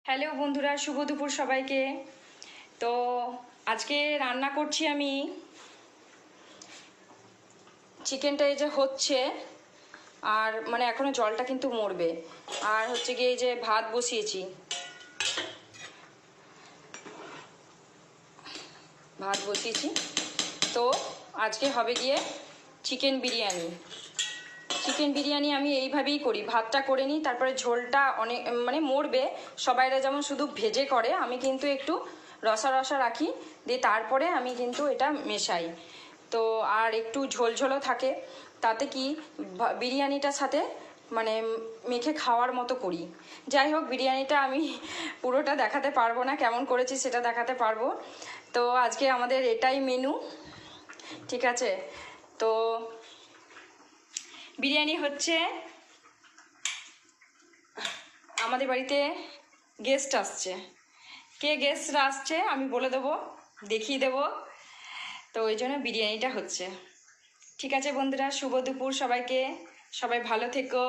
Hello বন্ধুরা, শুভ দুপুর সবাইকে। তো আজকে রান্না করছি আমি চিকেনটা। এই যে হচ্ছে, আর মানে এখনো জলটা কিন্তু মরবে। আর হচ্ছে গিয়ে এই যে ভাত বসিয়েছি, তো আজকে হবে গিয়ে চিকেন বিরিয়ানি। চিকেন বিরিয়ানি আমি এইভাবেই করি, ভাতটা করে নিই, তারপরে ঝোলটা অনেক মানে মরবে। সবাইরা যেমন শুধু ভেজে করে, আমি কিন্তু একটু রসা রসা রাখি, দিয়ে তারপরে আমি কিন্তু এটা মেশাই। তো আর একটু ঝোল ঝোলও থাকে, তাতে কি বিরিয়ানিটার সাথে মানে মেখে খাওয়ার মতো করি। যাই হোক, বিরিয়ানিটা আমি পুরোটা দেখাতে পারবো না, কেমন করেছি সেটা দেখাতে পারবো। তো আজকে আমাদের এটাই মেনু, ঠিক আছে। তো বিরিয়ানি হচ্ছে, আমাদের বাড়িতে গেস্ট আসছে। কে গেস্টরা আসছে আমি বলে দেবো, দেখিয়ে দেবো। তো ওই জন্য বিরিয়ানিটা হচ্ছে। ঠিক আছে বন্ধুরা, শুভ দুপুর সবাইকে, সবাই ভালো থেকো।